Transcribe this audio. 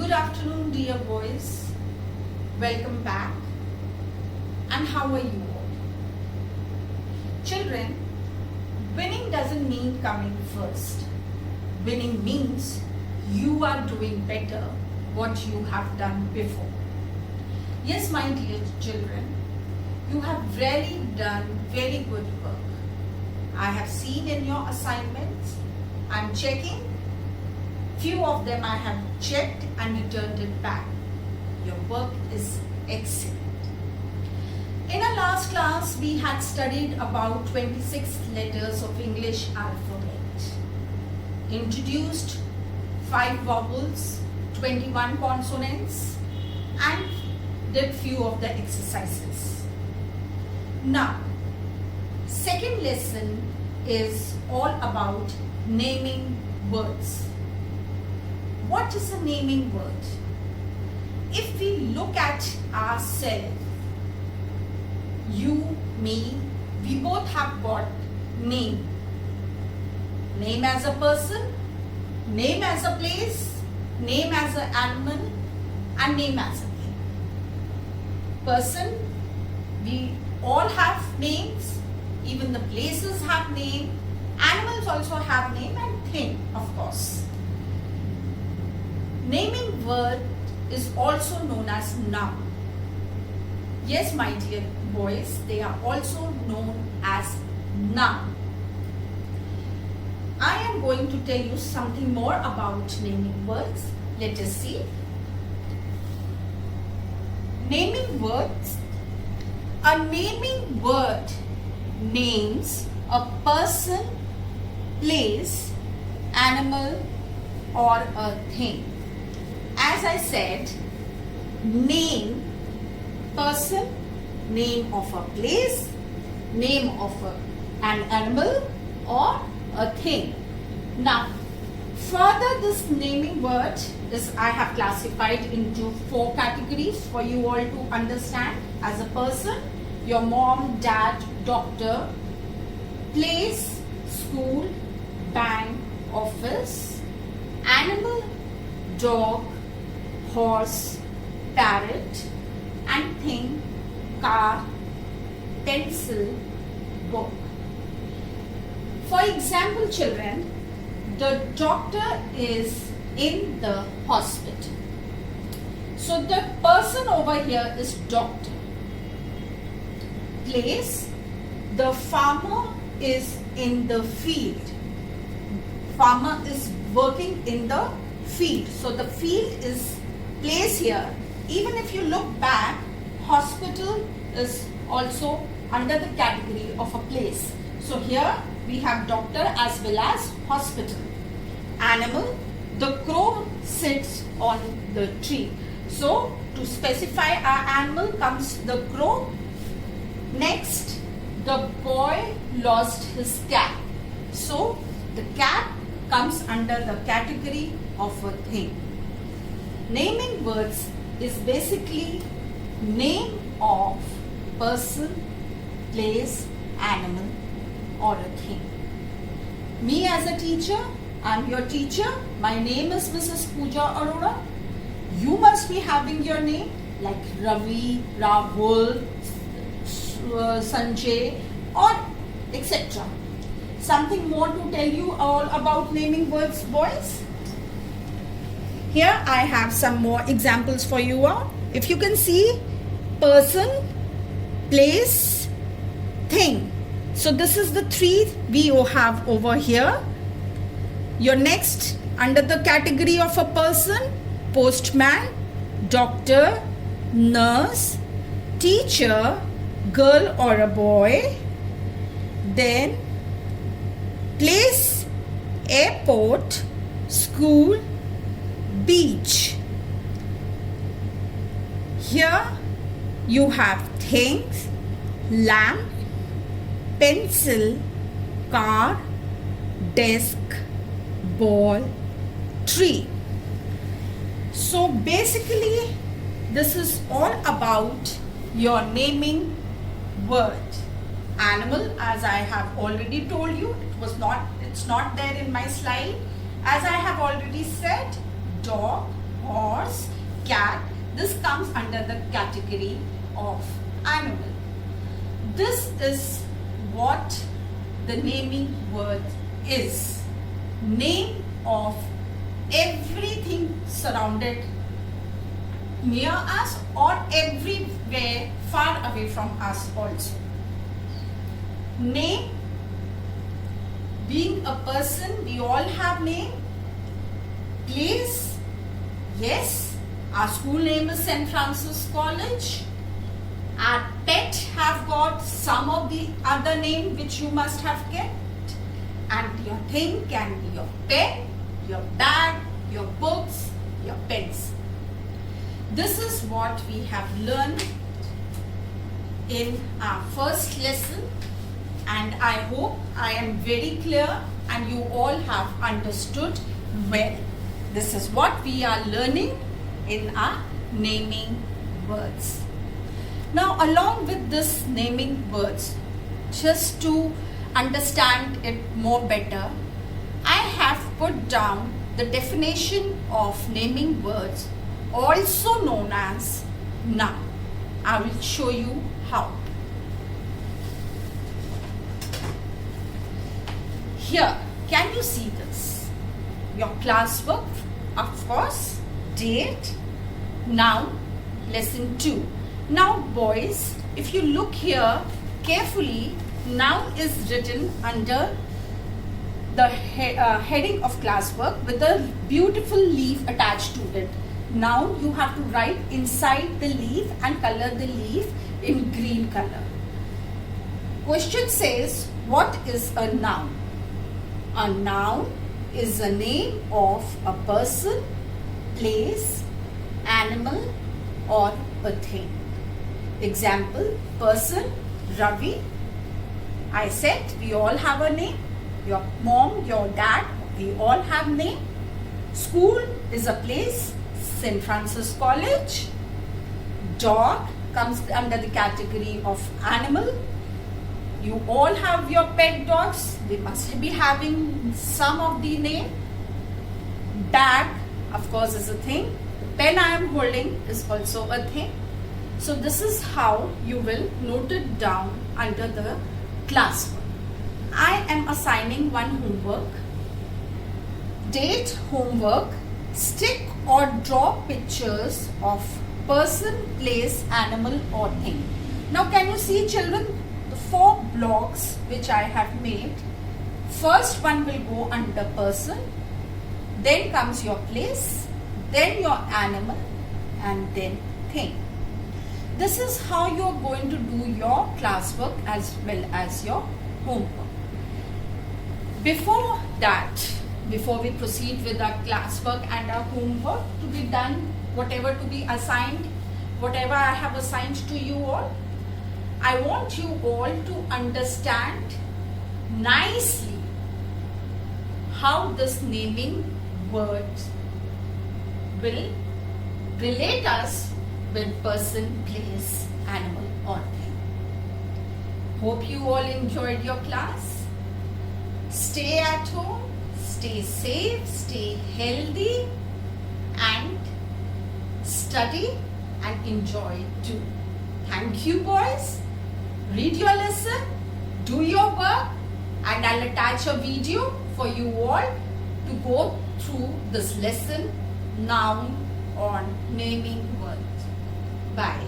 Good afternoon, dear boys. Welcome back. And how are you all? Children, winning doesn't mean coming first. Winning means you are doing better what you have done before. Yes, my dear children, you have really done very good work. I have seen in your assignments, I'm checking. Few of them I have checked and returned it back. Your work is excellent. In our last class, we had studied about 26 letters of English alphabet. Introduced 5 vowels, 21 consonants, and did few of the exercises. Now, second lesson is all about naming words. What is a naming word? If we look at ourselves, you, me, we both have got name. Name as a person, name as a place, name as an animal, and name as a thing. Person, we all have names, even the places have name, animals also have name, and thing, of course. Naming word is also known as noun. Yes, my dear boys, they are also known as noun. I am going to tell you something more about naming words. Let us see. Naming words. A naming word names a person, place, animal, or a thing. As I said, name, person, name of a place, name of an animal or a thing. Now, further this naming word is I have classified into 4 categories for you all to understand. As a person, your mom, dad, doctor, place, school, bank, office, animal, dog, horse, parrot, and thing, car, pencil, book. For example, children, the doctor is in the hospital. So the person over here is doctor. Place, the farmer is in the field. Farmer is working in the field. So the field is place here. Even if you look back, hospital is also under the category of a place. So here we have doctor as well as hospital. Animal, the crow sits on the tree. So to specify our animal comes the crow. Next, the boy lost his cap. So the cap comes under the category of a thing. Naming words is basically name of person, place, animal, or a thing. Me as a teacher, I'm your teacher. My name is Mrs. Pooja Arora. You must be having your name like Ravi, Rahul, Sanjay, or etc. Something more to tell you all about naming words, boys? Here I have some more examples for you all. If you can see, person, place, thing. So this is the 3 we have over here. Your next, under the category of a person, postman, doctor, nurse, teacher, girl or a boy. Then place, airport, school, beach. Here you have things, lamp, pencil, car, desk, ball, tree. So basically this is all about your naming word. Animal, as I have already told you, it's not there in my slide. As I have already said, dog, horse, cat. This comes under the category of animal. This is what the naming word is. Name of everything surrounded near us or everywhere far away from us also. Name, being a person, we all have name. Place, yes, our school name is St. Francis College. Our pet have got some of the other name which you must have kept. And your thing can be your pen, your bag, your books, your pens. This is what we have learned in our first lesson, and I hope I am very clear and you all have understood well. This is what we are learning in our naming words. Now, along with this naming words, just to understand it more better, I have put down the definition of naming words, also known as noun. I will show you how. Here, can you see this? Your classwork, of course, date, noun, lesson 2. Now boys, if you look here carefully, noun is written under the heading of classwork with a beautiful leaf attached to it. Noun, you have to write inside the leaf and color the leaf in green color. Question says, what is a noun? A noun is a name of a person, place, animal or a thing. Example, person, Ravi. I said we all have a name. Your mom, your dad, we all have name. School is a place, St. Francis College. Dog comes under the category of animal. You all have your pet dogs. They must be having some of the name. Bag, of course, is a thing. The pen I am holding is also a thing. So this is how you will note it down under the classwork. I am assigning one homework. Date homework. Stick or draw pictures of person, place, animal or thing. Now can you see, children, the 4 blocks which I have made. First one will go under person, then comes your place, then your animal and then thing. This is how you are going to do your classwork as well as your homework. Before that, before we proceed with our classwork and our homework to be done, whatever to be assigned, whatever I have assigned to you all, I want you all to understand nicely how this naming words will relate us with person, place, animal or thing. Hope you all enjoyed your class. Stay at home, stay safe, stay healthy and study and enjoy too. Thank you boys. Read your lesson, do your work and I'll attach a video for you all to go through this lesson, noun on naming words. Bye.